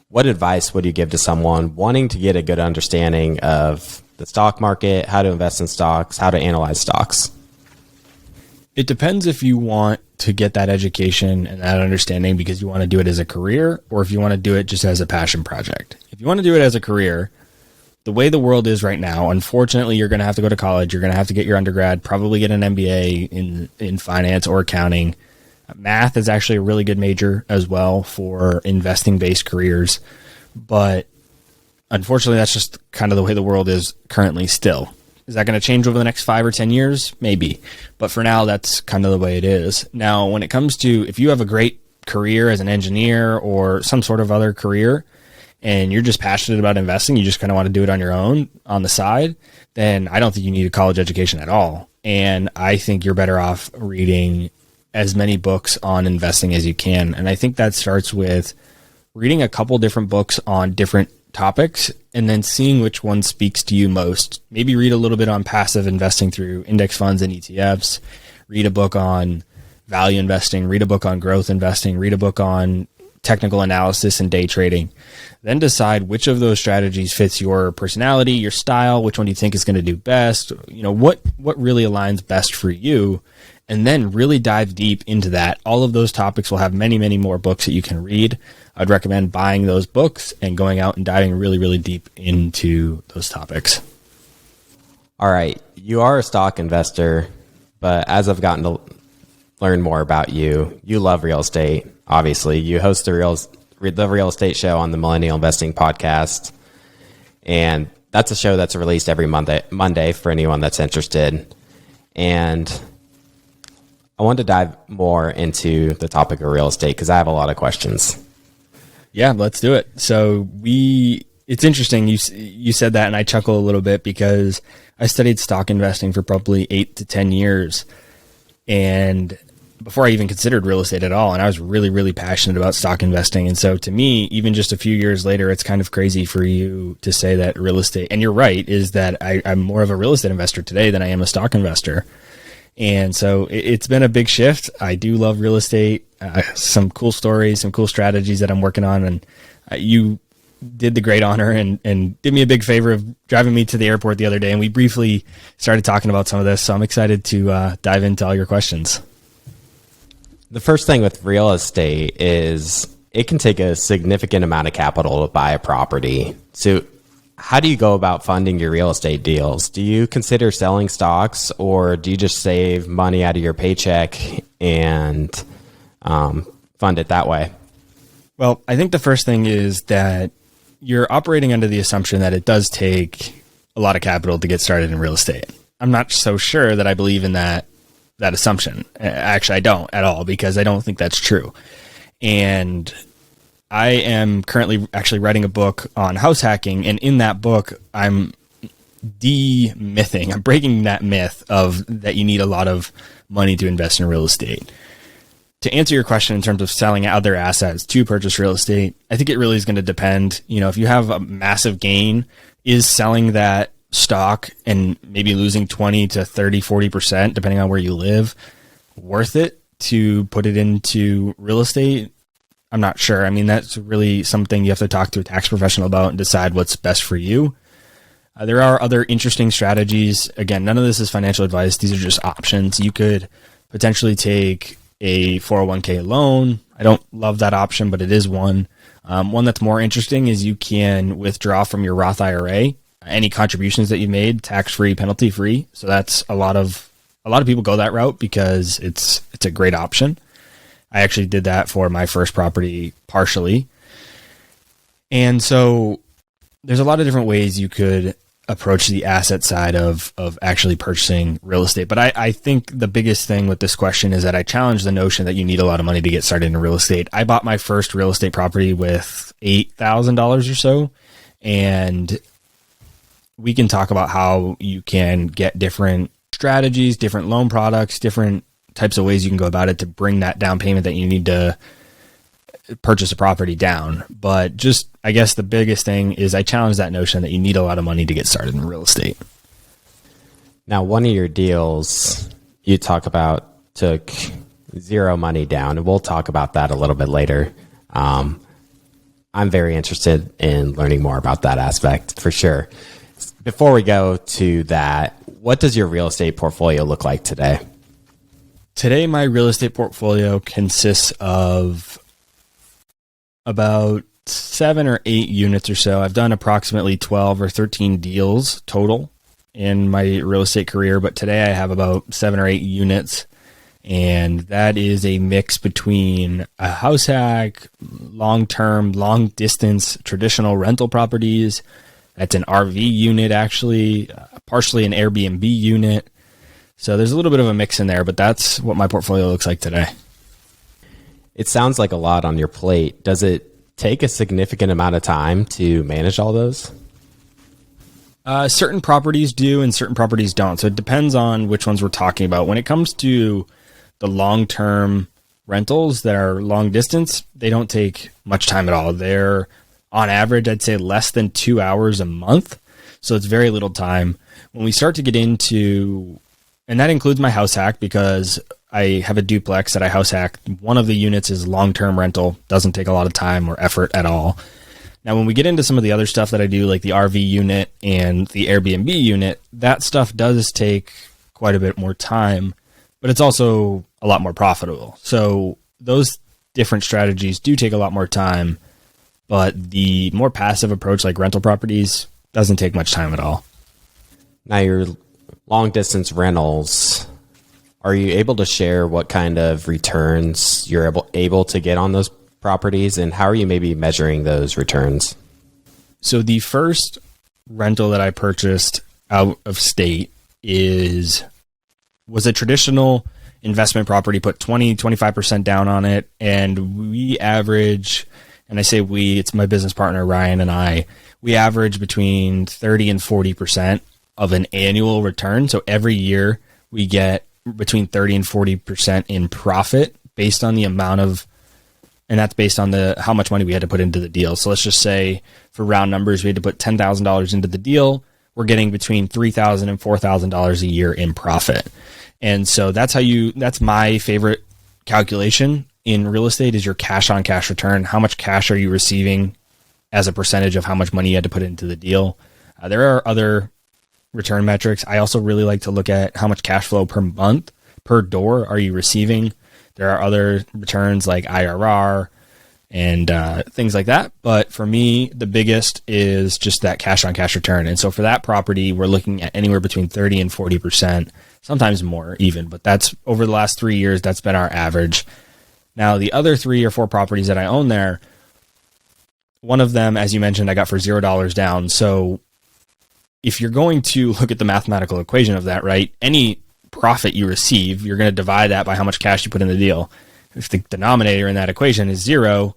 what advice would you give to someone wanting to get a good understanding of the stock market, how to invest in stocks, how to analyze stocks? It depends if you want to get that education and that understanding because you want to do it as a career, or if you want to do it just as a passion project. If you want to do it as a career, the way the world is right now, unfortunately, you're going to have to go to college. You're going to have to get your undergrad, probably get an MBA in finance or accounting. Math is actually a really good major as well for investing-based careers. But unfortunately, that's just kind of the way the world is currently still. Is that going to change over the next 5 or 10 years? Maybe. But for now, that's kind of the way it is. Now, when it comes to if you have a great career as an engineer or some sort of other career, and you're just passionate about investing, you just kind of want to do it on your own on the side, then I don't think you need a college education at all. And I think you're better off reading as many books on investing as you can. And I think that starts with reading a couple different books on different topics and then seeing which one speaks to you most. Maybe read a little bit on passive investing through index funds and ETFs, read a book on value investing, read a book on growth investing, read a book on technical analysis and day trading. Then decide which of those strategies fits your personality, your style, which one do you think is going to do best, what really aligns best for you, and then really dive deep into that. All of those topics will have many, many more books that you can read. I'd recommend buying those books and going out and diving really, really deep into those topics. All right. You are a stock investor, but as I've gotten to learn more about you, you love real estate. Obviously, you host the real estate show on the Millennial Investing Podcast, and that's a show that's released every Monday for anyone that's interested. And I wanted to dive more into the topic of real estate because I have a lot of questions. Yeah, let's do it. So it's interesting. You said that, and I chuckle a little bit because I studied stock investing for probably 8 to 10 years, and before I even considered real estate at all. And I was really, really passionate about stock investing. And so to me, even just a few years later, it's kind of crazy for you to say that real estate, and you're right, is that I'm more of a real estate investor today than I am a stock investor. And so it's been a big shift. I do love real estate, some cool stories, some cool strategies that I'm working on. And you did the great honor and did me a big favor of driving me to the airport the other day. And we briefly started talking about some of this. So I'm excited to dive into all your questions. The first thing with real estate is it can take a significant amount of capital to buy a property. So how do you go about funding your real estate deals? Do you consider selling stocks, or do you just save money out of your paycheck and fund it that way? Well, I think the first thing is that you're operating under the assumption that it does take a lot of capital to get started in real estate. I'm not so sure that I believe in that assumption. Actually, I don't at all, because I don't think that's true. And I am currently actually writing a book on house hacking. And in that book, I'm breaking that myth of that you need a lot of money to invest in real estate. To answer your question in terms of selling other assets to purchase real estate, I think it really is going to depend. If you have a massive gain, is selling that stock and maybe losing 20 to 30, 40%, depending on where you live, worth it to put it into real estate? I'm not sure. I mean, that's really something you have to talk to a tax professional about and decide what's best for you. There are other interesting strategies. Again, none of this is financial advice. These are just options. You could potentially take a 401k loan. I don't love that option, but it is one. One that's more interesting is you can withdraw from your Roth IRA any contributions that you made, tax-free, penalty-free. So that's a lot of people go that route because it's a great option. I actually did that for my first property partially. And so there's a lot of different ways you could approach the asset side of actually purchasing real estate. But I think the biggest thing with this question is that I challenge the notion that you need a lot of money to get started in real estate. I bought my first real estate property with $8,000 or so, and we can talk about how you can get different strategies, different loan products, different types of ways you can go about it to bring that down payment that you need to purchase a property down. But just, I guess the biggest thing is I challenge that notion that you need a lot of money to get started in real estate. Now, one of your deals you talk about took zero money down, and we'll talk about that a little bit later. I'm very interested in learning more about that aspect for sure. Before we go to that, what does your real estate portfolio look like today? Today, my real estate portfolio consists of about 7 or 8 units or so. I've done approximately 12 or 13 deals total in my real estate career, but today I have about 7 or 8 units, and that is a mix between a house hack, long-term, long-distance, traditional rental properties. That's an RV unit, actually, partially an Airbnb unit. So there's a little bit of a mix in there, but that's what my portfolio looks like today. It sounds like a lot on your plate. Does it take a significant amount of time to manage all those? Certain properties do and certain properties don't. So it depends on which ones we're talking about. When it comes to the long-term rentals that are long distance, they don't take much time at all. They're on average, I'd say less than 2 hours a month. So it's very little time. When we start to get into, and that includes my house hack because I have a duplex that I house hack. One of the units is long-term rental, doesn't take a lot of time or effort at all. Now, when we get into some of the other stuff that I do, like the RV unit and the Airbnb unit, that stuff does take quite a bit more time, but it's also a lot more profitable. So those different strategies do take a lot more time, but the more passive approach, like rental properties, doesn't take much time at all. Now, your long distance rentals, are you able to share what kind of returns you're able to get on those properties, and how are you maybe measuring those returns? So the first rental that I purchased out of state was a traditional investment property, put 25% down on it. And we average, and I say we, it's my business partner, Ryan, and we average between 30 and 40% of an annual return. So every year we get between 30 and 40% in profit based on the amount of, and that's based on how much money we had to put into the deal. So let's just say for round numbers, we had to put $10,000 into the deal. We're getting between $3,000 and $4,000 a year in profit. And so that's my favorite calculation in real estate is your cash on cash return. How much cash are you receiving as a percentage of how much money you had to put into the deal? There are other return metrics. I also really like to look at how much cash flow per month, per door are you receiving. There are other returns like IRR and things like that. But for me, the biggest is just that cash on cash return. And so for that property, we're looking at anywhere between 30 and 40%, sometimes more even. But that's over the last 3 years, that's been our average. Now, the other 3 or 4 properties that I own there, one of them, as you mentioned, I got for $0 down. So if you're going to look at the mathematical equation of that, right, any profit you receive, you're going to divide that by how much cash you put in the deal. If the denominator in that equation is 0,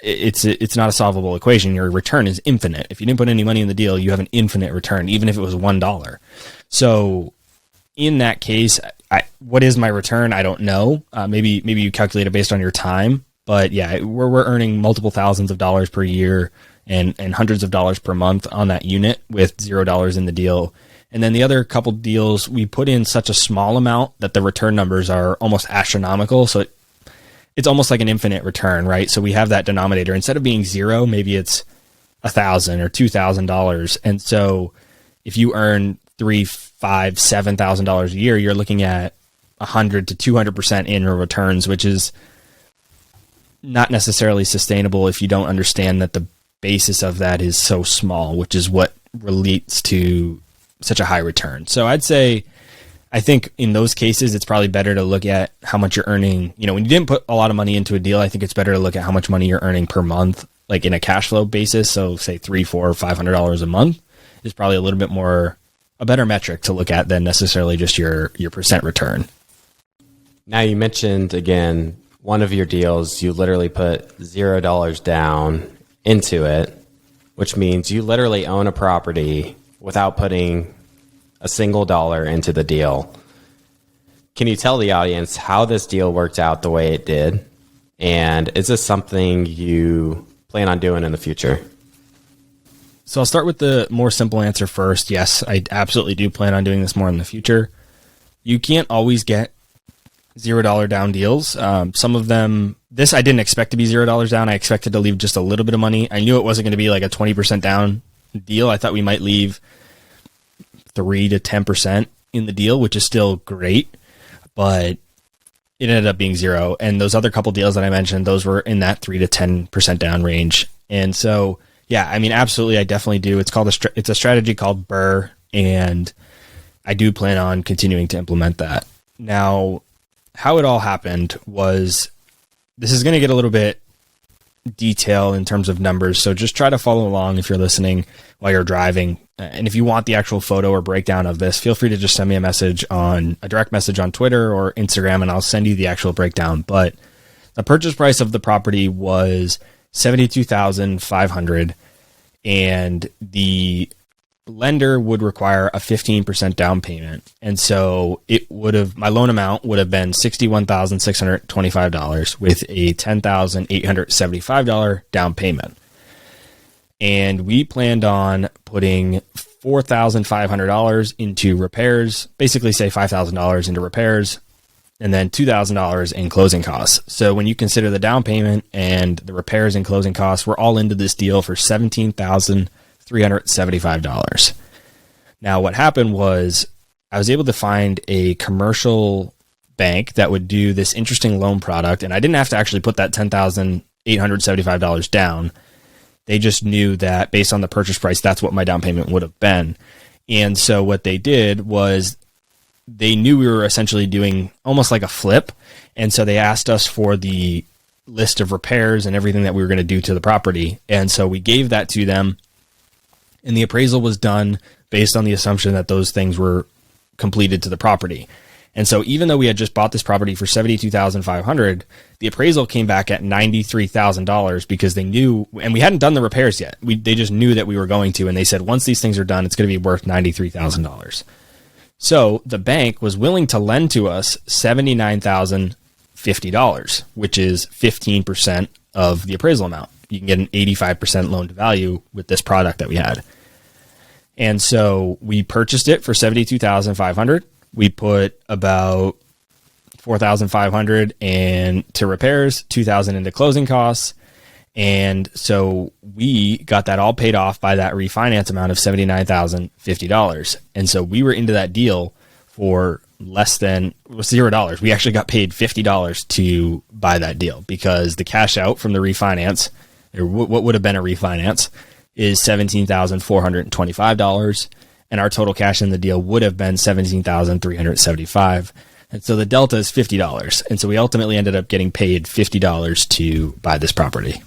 it's not a solvable equation. Your return is infinite. If you didn't put any money in the deal, you have an infinite return, even if it was $1. So in that case, what is my return? I don't know. Maybe you calculate it based on your time, but yeah, we're earning multiple thousands of dollars per year and hundreds of dollars per month on that unit with $0 in the deal. And then the other couple deals, we put in such a small amount that the return numbers are almost astronomical. So it's almost like an infinite return, right? So we have that denominator. Instead of being 0, maybe it's $1,000 or $2,000. And so if you earn $3,000, $5,000, $7,000 a year, you're looking at 100 to 200% annual returns, which is not necessarily sustainable if you don't understand that the basis of that is so small, which is what relates to such a high return. So I'd say, I think in those cases, it's probably better to look at how much you're earning. You know, when you didn't put a lot of money into a deal, I think it's better to look at how much money you're earning per month, like in a cash flow basis. So say $300, $400, $500 a month is probably a little bit more, a better metric to look at than necessarily just your percent return. Now you mentioned again, one of your deals, you literally put $0 down into it, which means you literally own a property without putting a single dollar into the deal. Can you tell the audience how this deal worked out the way it did? And is this something you plan on doing in the future? So I'll start with the more simple answer first. Yes, I absolutely do plan on doing this more in the future. You can't always get $0 down deals. Some of them, this I didn't expect to be $0 down. I expected to leave just a little bit of money. I knew it wasn't going to be like a 20% down deal. I thought we might leave 3 to 10% in the deal, which is still great, but it ended up being 0. And those other couple deals that I mentioned, those were in that 3 to 10% down range. And so, yeah, I mean, absolutely, I definitely do. It's called it's a strategy called BRRRR, and I do plan on continuing to implement that. Now, how it all happened was, this is going to get a little bit detail in terms of numbers. So just try to follow along if you're listening while you're driving. And if you want the actual photo or breakdown of this, feel free to just send me a direct message on Twitter or Instagram, and I'll send you the actual breakdown. But the purchase price of the property was $72,500, and the lender would require a 15% down payment. And so my loan amount would have been $61,625 with a $10,875 down payment. And we planned on putting $4,500 into repairs, basically say $5,000 into repairs, and then $2,000 in closing costs. So when you consider the down payment and the repairs and closing costs, we're all into this deal for $17,375. Now, what happened was I was able to find a commercial bank that would do this interesting loan product, and I didn't have to actually put that $10,875 down. They just knew that based on the purchase price, that's what my down payment would have been. And so what they did was they knew we were essentially doing almost like a flip. And so they asked us for the list of repairs and everything that we were going to do to the property. And so we gave that to them, and the appraisal was done based on the assumption that those things were completed to the property. And so even though we had just bought this property for $72,500, the appraisal came back at $93,000 because they knew, and we hadn't done the repairs yet. They just knew that we were going to, and they said, once these things are done, it's going to be worth $93,000. So the bank was willing to lend to us $79,050, which is 15% of the appraisal amount. You can get an 85% loan to value with this product that we had. And so we purchased it for $72,500. We put about $4,500 into repairs, $2,000 into closing costs. And so we got that all paid off by that refinance amount of $79,050. And so we were into that deal for less than $0. We actually got paid $50 to buy that deal because the cash out from the refinance, or what would have been a refinance, is $17,425. And our total cash in the deal would have been $17,375. And so the delta is $50. And so we ultimately ended up getting paid $50 to buy this property.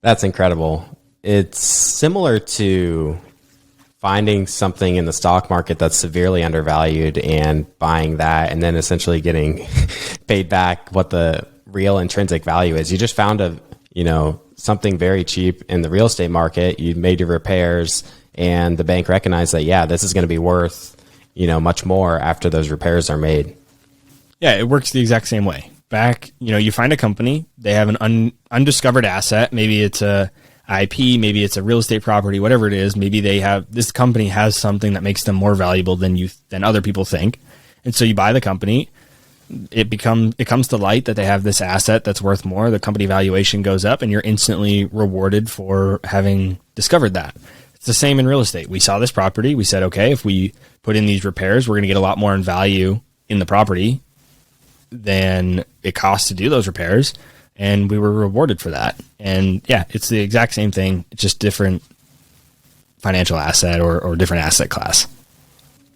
That's incredible. It's similar to finding something in the stock market that's severely undervalued and buying that, and then essentially getting paid back what the real intrinsic value is. You just found something very cheap in the real estate market. You made your repairs, and the bank recognized that, yeah, this is going to be worth, much more after those repairs are made. Yeah, it works the exact same way. Back, you find a company, they have an undiscovered asset. Maybe it's a IP, maybe it's a real estate property, whatever it is. Maybe this company has something that makes them more valuable than other people think. And so you buy the company. It comes to light that they have this asset that's worth more. The company valuation goes up, and you're instantly rewarded for having discovered that. It's the same in real estate. We saw this property. We said, okay, if we put in these repairs, we're going to get a lot more in value in the property than it costs to do those repairs. And we were rewarded for that. And yeah, it's the exact same thing. It's just different financial asset or different asset class.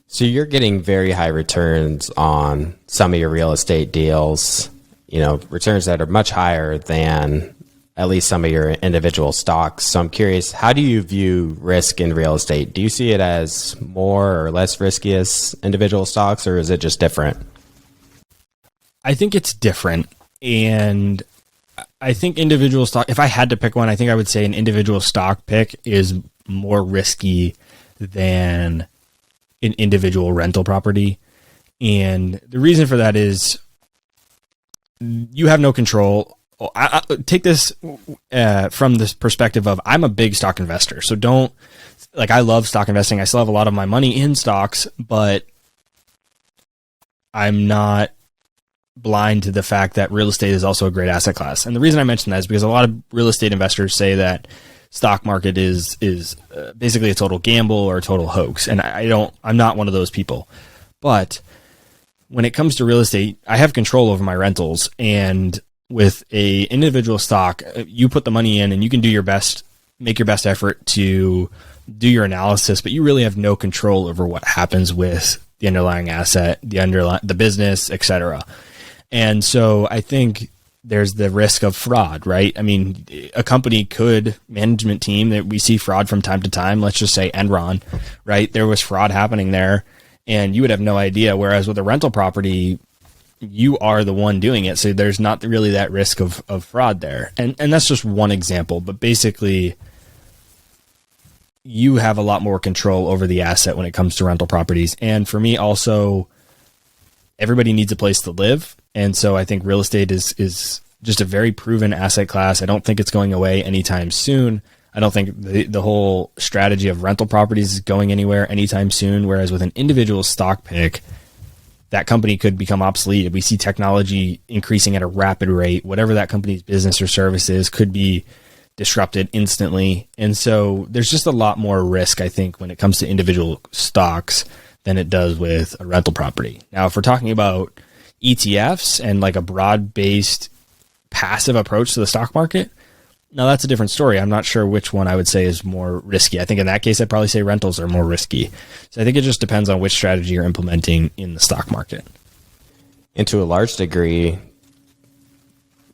So you're getting very high returns on some of your real estate deals, returns that are much higher than at least some of your individual stocks. So I'm curious, how do you view risk in real estate? Do you see it as more or less risky as individual stocks, or is it just different? I think it's different. And I think individual stock, if I had to pick one, I think I would say an individual stock pick is more risky than an individual rental property. And the reason for that is you have no control. I take this from this perspective of I'm a big stock investor. So I love stock investing. I still have a lot of my money in stocks, but I'm not blind to the fact that real estate is also a great asset class. And the reason I mention that is because a lot of real estate investors say that stock market is basically a total gamble or a total hoax. And I'm not one of those people. But when it comes to real estate, I have control over my rentals. And with a individual stock, you put the money in and you can do your best, make your best effort to do your analysis, but you really have no control over what happens with the underlying asset, the business, etc. And so I think there's the risk of fraud, right? I mean, a company management team that we see fraud from time to time, let's just say Enron, right? There was fraud happening there and you would have no idea. Whereas with a rental property, you are the one doing it. So there's not really that risk of fraud there. And that's just one example, but basically you have a lot more control over the asset when it comes to rental properties. And for me also, everybody needs a place to live. And so I think real estate is just a very proven asset class. I don't think it's going away anytime soon. I don't think the whole strategy of rental properties is going anywhere anytime soon. Whereas with an individual stock pick, that company could become obsolete. We see technology increasing at a rapid rate. Whatever that company's business or service is could be disrupted instantly. And so there's just a lot more risk, I think, when it comes to individual stocks than it does with a rental property. Now, if we're talking about ETFs and like a broad-based passive approach to the stock market, now that's a different story. I'm not sure which one I would say is more risky. I think in that case, I'd probably say rentals are more risky. So I think it just depends on which strategy you're implementing in the stock market. And to a large degree,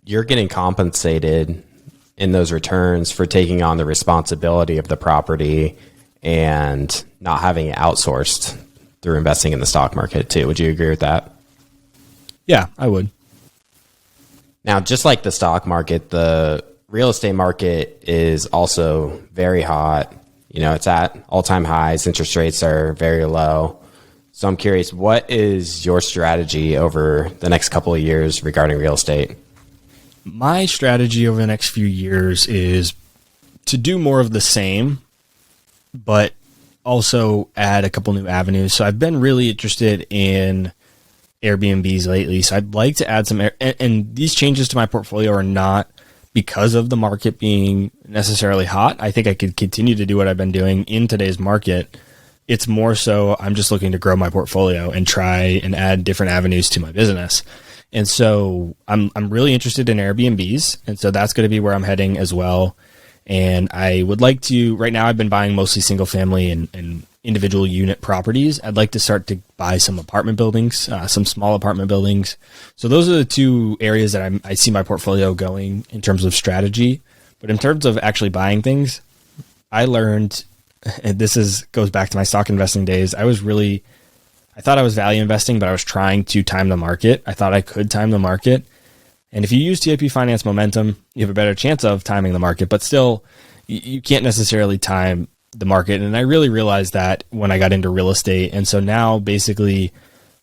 you're getting compensated in those returns for taking on the responsibility of the property and not having it outsourced through investing in the stock market too. Would you agree with that? Yeah, I would. Now, just like the stock market, the real estate market is also very hot. You know, it's at all-time highs. Interest rates are very low. So I'm curious, what is your strategy over the next couple of years regarding real estate? My strategy over the next few years is to do more of the same, but also add a couple new avenues. So I've been really interested in Airbnbs lately. So I'd like to add some, and these changes to my portfolio are not because of the market being necessarily hot. I think I could continue to do what I've been doing in today's market. It's more so I'm just looking to grow my portfolio and try and add different avenues to my business. And so I'm really interested in Airbnbs. And so that's going to be where I'm heading as well. And I would like to, right now I've been buying mostly single family and individual unit properties. I'd like to start to buy some apartment buildings, some small apartment buildings. So those are the two areas that I see my portfolio going in terms of strategy. But in terms of actually buying things, I learned, and goes back to my stock investing days. I thought I was value investing, but I was trying to time the market. I thought I could time the market. And if you use TIP Finance Momentum, you have a better chance of timing the market, but still you can't necessarily time the market. And I really realized that when I got into real estate. And so now basically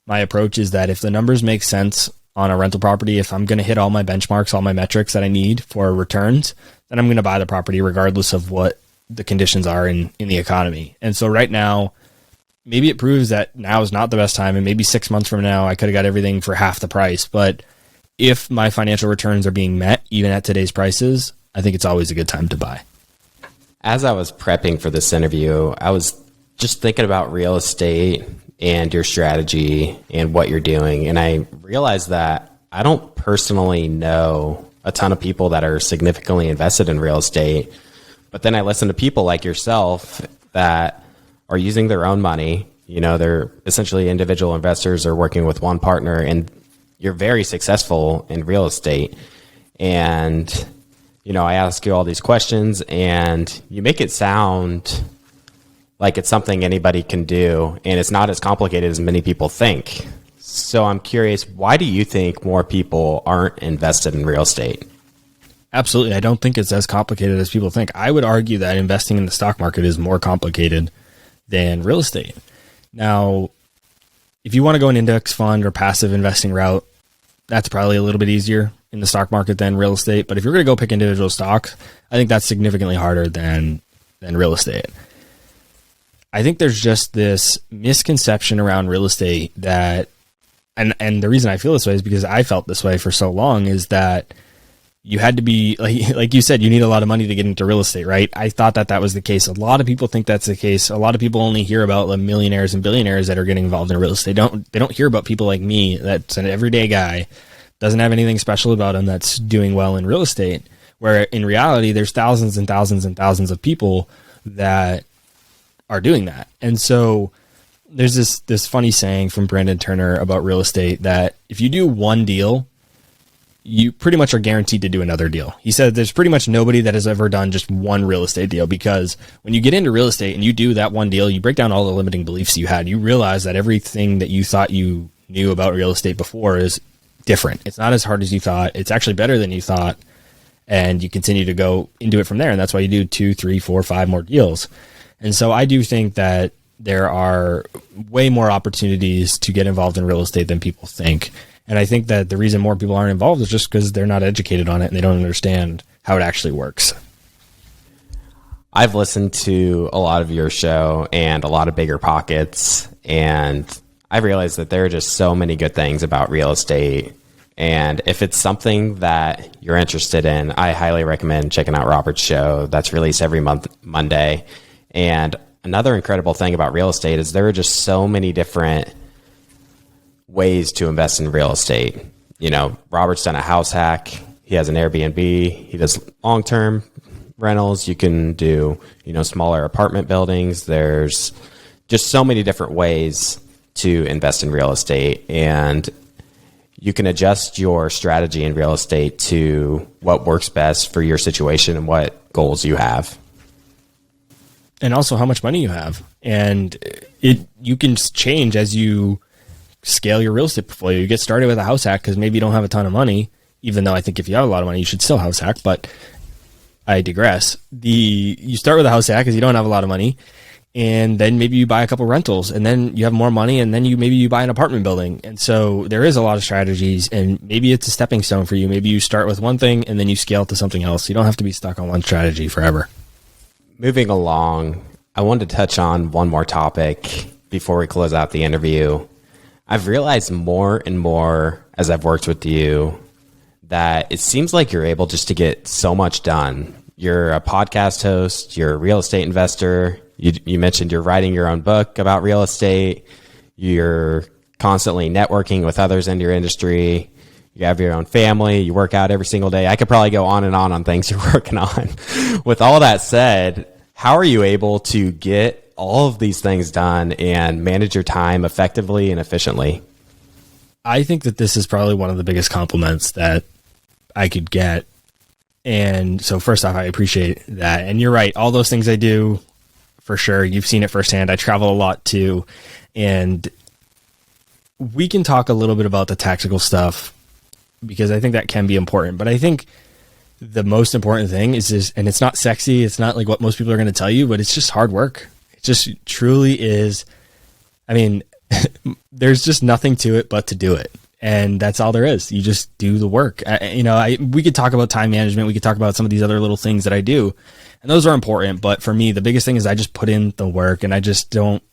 my approach is that if the numbers make sense on a rental property, if I'm going to hit all my benchmarks, all my metrics that I need for returns, then I'm going to buy the property regardless of what the conditions are in the economy. And so right now, maybe it proves that now is not the best time, and maybe 6 months from now, I could have got everything for half the price. But if my financial returns are being met, even at today's prices, I think it's always a good time to buy. As I was prepping for this interview, I was just thinking about real estate and your strategy and what you're doing. And I realized that I don't personally know a ton of people that are significantly invested in real estate. But then I listen to people like yourself that are using their own money. You know, they're essentially individual investors or working with one partner, and you're very successful in real estate. And, you know, I ask you all these questions and you make it sound like it's something anybody can do, and it's not as complicated as many people think. So I'm curious, why do you think more people aren't invested in real estate? Absolutely. I don't think it's as complicated as people think. I would argue that investing in the stock market is more complicated than real estate. Now, if you want to go an index fund or passive investing route, that's probably a little bit easier in the stock market than real estate. But if you're going to go pick individual stocks, I think that's significantly harder than real estate. I think there's just this misconception around real estate that, and the reason I feel this way is because I felt this way for so long, is that you had to be, like you said, you need a lot of money to get into real estate, right? I thought that was the case. A lot of people think that's the case. A lot of people only hear about the millionaires and billionaires that are getting involved in real estate. They don't hear about people like me, that's an everyday guy, doesn't have anything special about him, that's doing well in real estate, where in reality, there's thousands and thousands and thousands of people that are doing that. And so there's this funny saying from Brandon Turner about real estate that if you do one deal, you pretty much are guaranteed to do another deal. He said there's pretty much nobody that has ever done just one real estate deal, because when you get into real estate and you do that one deal, you break down all the limiting beliefs you had. You realize that everything that you thought you knew about real estate before is different. It's not as hard as you thought. It's actually better than you thought. And you continue to go into it from there. And that's why you do 2, 3, 4, 5 more deals. And so I do think that there are way more opportunities to get involved in real estate than people think. And I think that the reason more people aren't involved is just because they're not educated on it and they don't understand how it actually works. I've listened to a lot of your show and a lot of Bigger Pockets, and I realized that there are just so many good things about real estate. And if it's something that you're interested in, I highly recommend checking out Robert's show. That's released every Monday. And another incredible thing about real estate is there are just so many different ways to invest in real estate. You know, Robert's done a house hack. He has an Airbnb. He does long-term rentals. You can do, smaller apartment buildings. There's just so many different ways to invest in real estate, and you can adjust your strategy in real estate to what works best for your situation and what goals you have. And also how much money you have. And you can change as you scale your real estate portfolio. You get started with a house hack because maybe you don't have a ton of money, even though I think if you have a lot of money, you should still house hack, but I digress. You start with a house hack because you don't have a lot of money, and then maybe you buy a couple rentals, and then you have more money, and then maybe you buy an apartment building. And so there is a lot of strategies, and maybe it's a stepping stone for you. Maybe you start with one thing and then you scale to something else. You don't have to be stuck on one strategy forever. Moving along, I wanted to touch on one more topic before we close out the interview. I've realized more and more as I've worked with you that it seems like you're able just to get so much done. You're a podcast host, you're a real estate investor. You mentioned you're writing your own book about real estate. You're constantly networking with others in your industry. You have your own family. You work out every single day. I could probably go on and on things you're working on. With all that said, how are you able to get all of these things done and manage your time effectively and efficiently? I think that this is probably one of the biggest compliments that I could get. And so first off, I appreciate that. And you're right. All those things I do, for sure. You've seen it firsthand. I travel a lot too. And we can talk a little bit about the tactical stuff because I think that can be important. But I think the most important thing is just, and it's not sexy. It's not like what most people are going to tell you, but it's just hard work. It just truly is. I mean, there's just nothing to it but to do it. And that's all there is. You just do the work. We could talk about time management. We could talk about some of these other little things that I do. And those are important. But for me, the biggest thing is I just put in the work and I just don't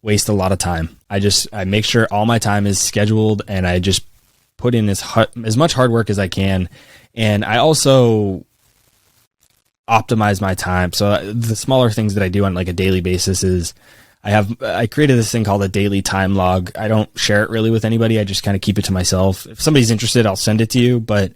waste a lot of time. I make sure all my time is scheduled and I just put in as much hard work as I can. And I also optimize my time. So the smaller things that I do on like a daily basis is I created this thing called a daily time log. I don't share it really with anybody. I just kind of keep it to myself. If somebody's interested, I'll send it to you, but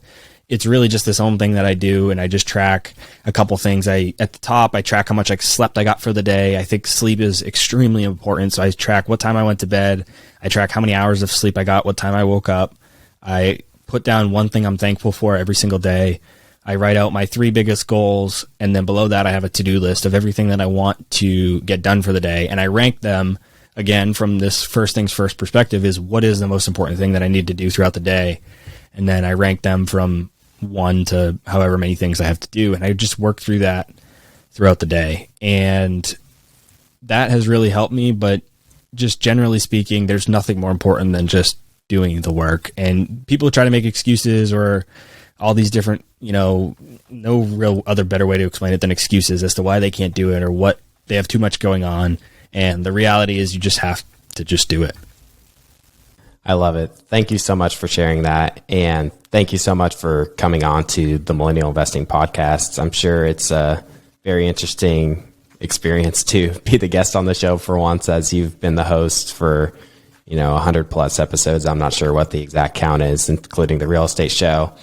it's really just this own thing that I do. And I just track a couple things. At the top, I track how much slept I got for the day. I think sleep is extremely important. So I track what time I went to bed. I track how many hours of sleep I got, what time I woke up. I put down one thing I'm thankful for every single day. I write out my 3 biggest goals, and then below that I have a to-do list of everything that I want to get done for the day, and I rank them, again, from this first things first perspective, is what is the most important thing that I need to do throughout the day, and then I rank them from 1 to however many things I have to do, and I just work through that throughout the day, and that has really helped me. But just generally speaking, there's nothing more important than just doing the work. And people try to make excuses or all these different, no real other better way to explain it than excuses as to why they can't do it or what they have too much going on. And the reality is you just have to just do it. I love it. Thank you so much for sharing that. And thank you so much for coming on to the Millennial Investing Podcast. I'm sure it's a very interesting experience to be the guest on the show for once, as you've been the host for 100 plus episodes. I'm not sure what the exact count is, including the real estate show.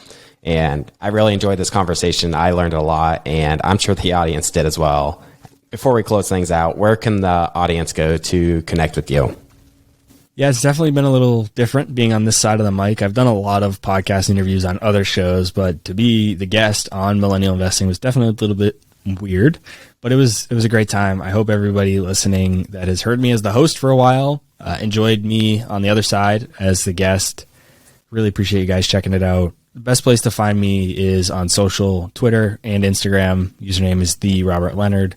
And I really enjoyed this conversation. I learned a lot, and I'm sure the audience did as well. Before we close things out, where can the audience go to connect with you? Yeah, it's definitely been a little different being on this side of the mic. I've done a lot of podcast interviews on other shows, but to be the guest on Millennial Investing was definitely a little bit weird, but it was a great time. I hope everybody listening that has heard me as the host for a while enjoyed me on the other side as the guest. Really appreciate you guys checking it out. The best place to find me is on social, Twitter and Instagram. Username is the Robert Leonard.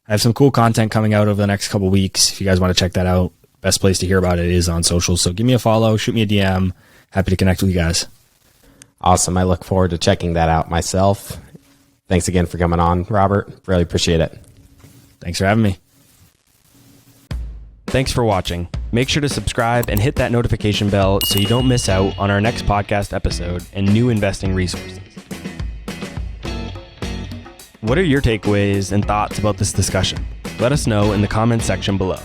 I have some cool content coming out over the next couple weeks. If you guys want to check that out, best place to hear about it is on social. So give me a follow, shoot me a DM. Happy to connect with you guys. Awesome. I look forward to checking that out myself. Thanks again for coming on, Robert. Really appreciate it. Thanks for having me. Thanks for watching. Make sure to subscribe and hit that notification bell so you don't miss out on our next podcast episode and new investing resources. What are your takeaways and thoughts about this discussion? Let us know in the comments section below.